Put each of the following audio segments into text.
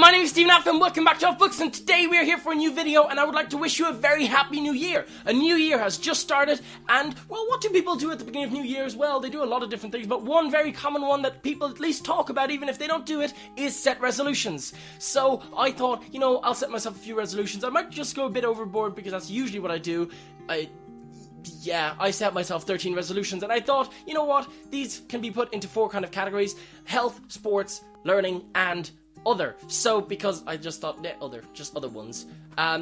my name is Stephen Alff and welcome back to AlffBooks, and today we are here for a new video, and I would like to wish you a very happy new year. A new year has just started, and well, what do people do at the beginning of New Year's? Well, they do a lot of different things, but one very common one that people at least talk about, even if they don't do it, is set resolutions. So I thought, you know, I'll set myself a few resolutions. I might just go a bit overboard because that's usually what I do. I set myself 13 resolutions, and I thought, you know what, these can be put into four kind of categories: health, sports, learning, and other. So because I just thought, just other ones.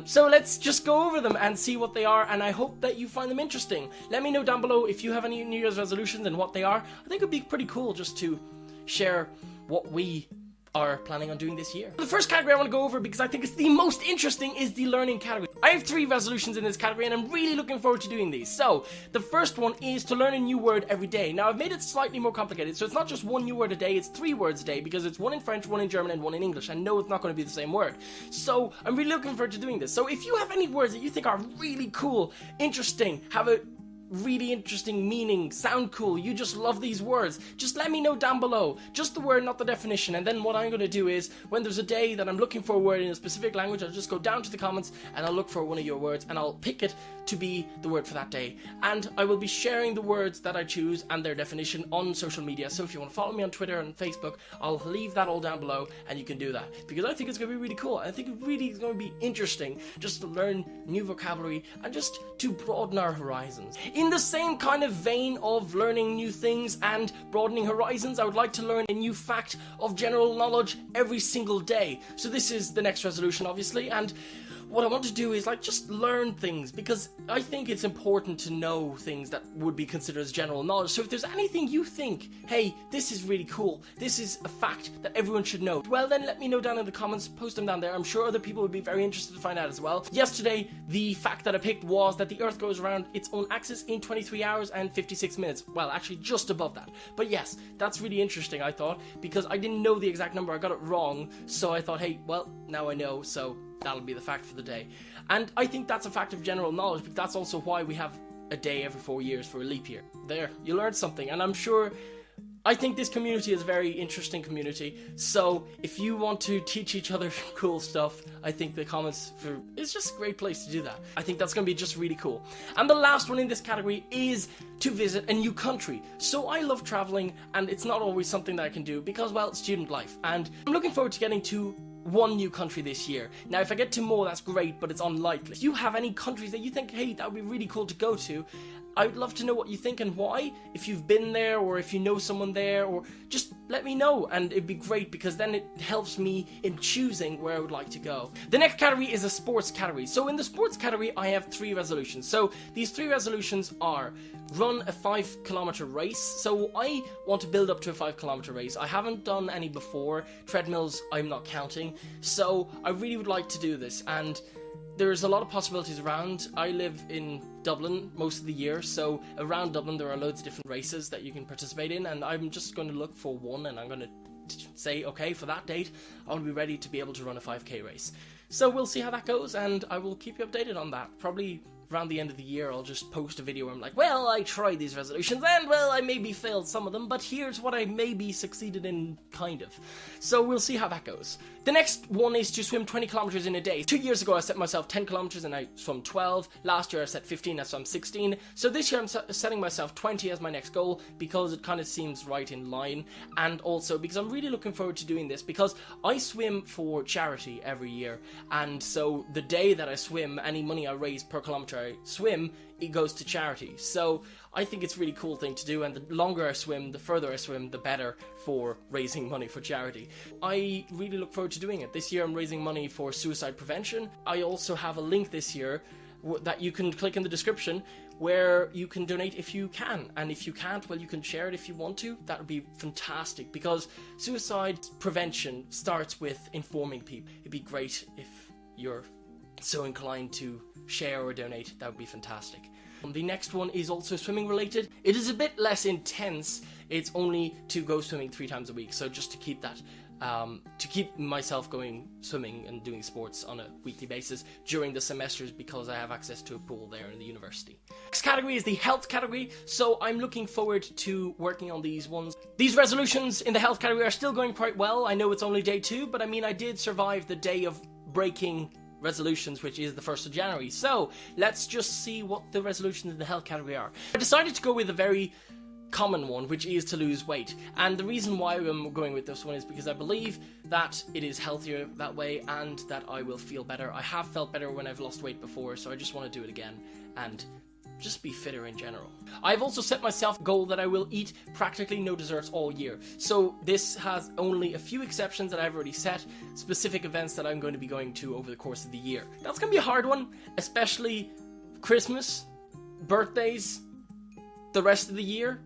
So let's just go over them and see what they are, and I hope that you find them interesting. Let me know down below if you have any New Year's resolutions and what they are. I think it'd be pretty cool just to share what we are planning on doing this year. The first category I want to go over, because I think it's the most interesting, is the learning category. I have 3 resolutions in this category and I'm really looking forward to doing these. So the first one is to learn a new word every day. Now I've made it slightly more complicated, so it's not just 1 new word a day, it's 3 words a day, because it's 1 in French, 1 in German, and 1 in English. I know it's not going to be the same word, so I'm really looking forward to doing this. So if you have any words that you think are really cool, interesting, have a really interesting meaning, sound cool, you just love these words, just let me know down below. Just the word, not the definition. And then what I'm going to do is, when there's a day that I'm looking for a word in a specific language, I'll just go down to the comments and I'll look for one of your words and I'll pick it to be the word for that day. And I will be sharing the words that I choose and their definition on social media. So if you want to follow me on Twitter and Facebook, I'll leave that all down below and you can do that, because I think it's going to be really cool. I think it really is going to be interesting just to learn new vocabulary and just to broaden our horizons. In the same kind of vein of learning new things and broadening horizons, I would like to learn a new fact of general knowledge every single day. So this is the next resolution, obviously, and what I want to do is just learn things, because I think it's important to know things that would be considered as general knowledge. So if there's anything you think, hey, this is really cool, this is a fact that everyone should know, well then let me know down in the comments, post them down there. I'm sure other people would be very interested to find out as well. Yesterday, the fact that I picked was that the Earth goes around its own axis in 23 hours and 56 minutes. Well, actually just above that. But yes, that's really interesting, I thought, because I didn't know the exact number, I got it wrong, so I thought, hey, well, now I know, so that'll be the fact for the day. And I think that's a fact of general knowledge, but that's also why we have a day every 4 years for a leap year. There, you learned something, and I think this community is a very interesting community, so if you want to teach each other cool stuff, I think the comments it's just a great place to do that. I think that's going to be just really cool. And the last one in this category is to visit a new country. So I love traveling, and it's not always something that I can do because, well, student life, and I'm looking forward to getting to 1 new country this year. Now if I get 2 more, that's great, but it's unlikely. If you have any countries that you think, hey, that would be really cool to go to, I would love to know what you think and why. If you've been there, or if you know someone there, or just let me know, and it'd be great, because then it helps me in choosing where I would like to go. The next category is a sports category. So in the sports category, I have 3 resolutions. So these 3 resolutions are: run a 5-kilometer race. So I want to build up to a 5-kilometer race. I haven't done any before. Treadmills, I'm not counting. So I really would like to do this, and there's a lot of possibilities around. I live in Dublin most of the year, so around Dublin there are loads of different races that you can participate in, and I'm just going to look for one, and I'm going to say, okay, for that date, I want to be ready to be able to run a 5k race. So we'll see how that goes, and I will keep you updated on that. Probably around the end of the year, I'll just post a video where I'm like, well, I tried these resolutions, and, well, I maybe failed some of them, but here's what I maybe succeeded in, kind of. So we'll see how that goes. The next one is to swim 20 kilometers in a day. 2 years ago, I set myself 10 kilometers and I swam 12. Last year, I set 15, I swam 16. So this year, I'm setting myself 20 as my next goal, because it kind of seems right in line, and also because I'm really looking forward to doing this, because I swim for charity every year, and so the day that I swim, any money I raise per kilometer I swim, it goes to charity. So I think it's a really cool thing to do, and the longer I swim, the further I swim, the better for raising money for charity. I really look forward to doing it. This year I'm raising money for suicide prevention. I also have a link this year that you can click in the description where you can donate if you can, and if you can't, well, you can share it if you want to. That would be fantastic, because suicide prevention starts with informing people. It'd be great if you're so inclined to share or donate. That would be fantastic. The next one is also swimming related. It is a bit less intense. It's only to go swimming 3 times a week, so just to keep that to keep myself going swimming and doing sports on a weekly basis during the semesters, because I have access to a pool there in the university. Next category is the health category, so I'm looking forward to working on these ones. These resolutions in the health category are still going quite well. I know it's only day 2, but I mean, I did survive the day of breaking resolutions, which is the 1st of January. So let's just see what the resolutions in the health category are. I decided to go with a very common one, which is to lose weight, and the reason why I'm going with this one is because I believe that it is healthier that way and that I will feel better. I have felt better when I've lost weight before, so I just want to do it again and just be fitter in general. I've also set myself a goal that I will eat practically no desserts all year. So this has only a few exceptions that I've already set, specific events that I'm going to be going to over the course of the year. That's going to be a hard one, especially Christmas, birthdays, the rest of the year.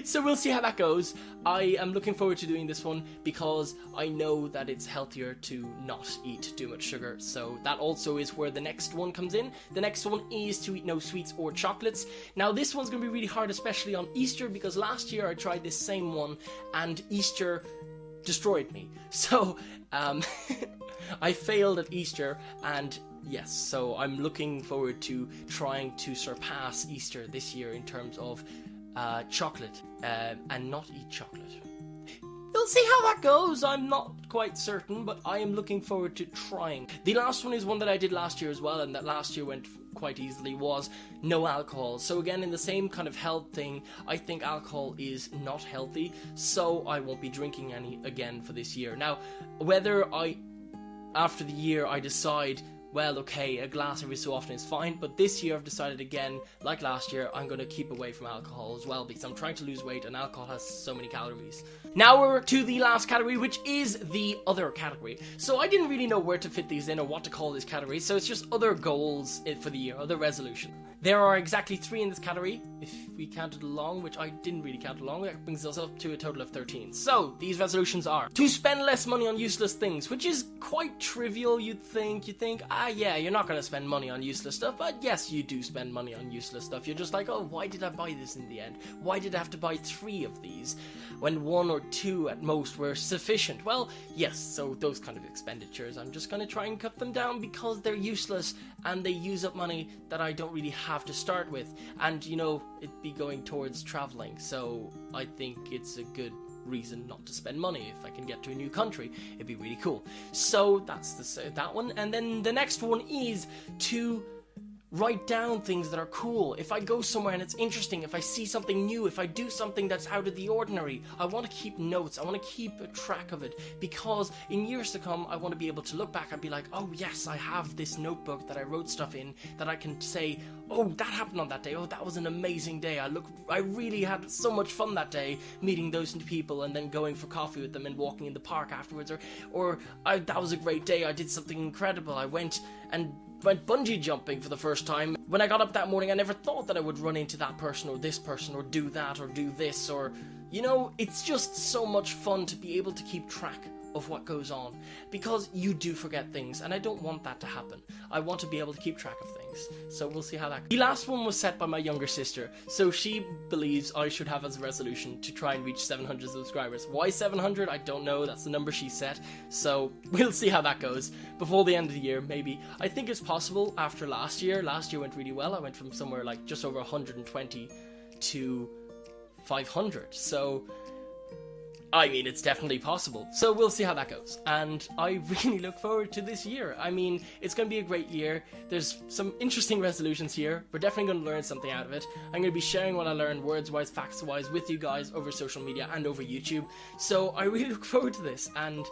So we'll see how that goes. I am looking forward to doing this one because I know that it's healthier to not eat too much sugar. So that also is where the next one comes in. The next one is to eat no sweets or chocolates. Now this one's going to be really hard, especially on Easter, because last year I tried this same one and Easter destroyed me. So I failed at Easter, and yes, so I'm looking forward to trying to surpass Easter this year in terms of chocolate and not eat chocolate. We'll see how that goes. I'm not quite certain, but I am looking forward to trying. The last one is one that I did last year as well, and that last year went quite easily, was no alcohol. So again, in the same kind of health thing, I think alcohol is not healthy, so I won't be drinking any again for this year. Now, whether after the year I decide, well, okay, a glass every so often is fine, but this year I've decided again, like last year, I'm going to keep away from alcohol as well, because I'm trying to lose weight and alcohol has so many calories. Now we're to the last category, which is the other category. So I didn't really know where to fit these in or what to call this category, so it's just other goals for the year, other resolution. There are exactly 3 in this category, if we counted along, which I didn't really count along. That brings us up to a total of 13. So, these resolutions are to spend less money on useless things, which is quite trivial, you'd think. You think, yeah, you're not going to spend money on useless stuff, but yes, you do spend money on useless stuff. You're just like, oh, why did I buy this in the end? Why did I have to buy 3 of these when 1 or 2 at most were sufficient? Well, yes, so those kind of expenditures, I'm just going to try and cut them down because they're useless and they use up money that I don't really have to start with, and you know, it'd be going towards traveling, so I think it's a good reason not to spend money. If I can get to a new country, it'd be really cool. So that's that one. And then the next one is to write down things that are cool. If I go somewhere and it's interesting, if I see something new, if I do something that's out of the ordinary, I want to keep notes. I want to keep a track of it, because in years to come, I want to be able to look back and be like, oh yes, I have this notebook that I wrote stuff in that I can say, oh, that happened on that day. Oh, that was an amazing day. I really had so much fun that day meeting those people and then going for coffee with them and walking in the park afterwards. Or that was a great day. I did something incredible. I went bungee jumping for the first time. When I got up that morning, I never thought that I would run into that person or this person or do that or do this, or, you know, it's just so much fun to be able to keep track of what goes on, because you do forget things, and I don't want that to happen. I want to be able to keep track of things, so we'll see how that goes. The last one was set by my younger sister, so she believes I should have as a resolution to try and reach 700 subscribers. Why 700? I don't know, that's the number she set, so we'll see how that goes before the end of the year, maybe. I think it's possible after last year. Last year went really well. I went from somewhere like just over 120 to 500, so I mean, it's definitely possible. So we'll see how that goes. And I really look forward to this year. I mean, it's going to be a great year. There's some interesting resolutions here. We're definitely going to learn something out of it. I'm going to be sharing what I learned words-wise, facts-wise with you guys over social media and over YouTube. So I really look forward to this. And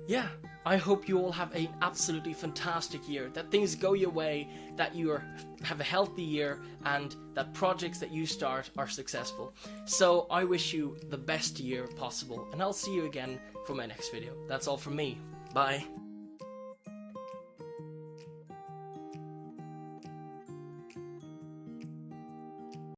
yeah, I hope you all have an absolutely fantastic year, that things go your way, that you have a healthy year, and that projects that you start are successful. So I wish you the best year possible, and I'll see you again for my next video. That's all from me. Bye.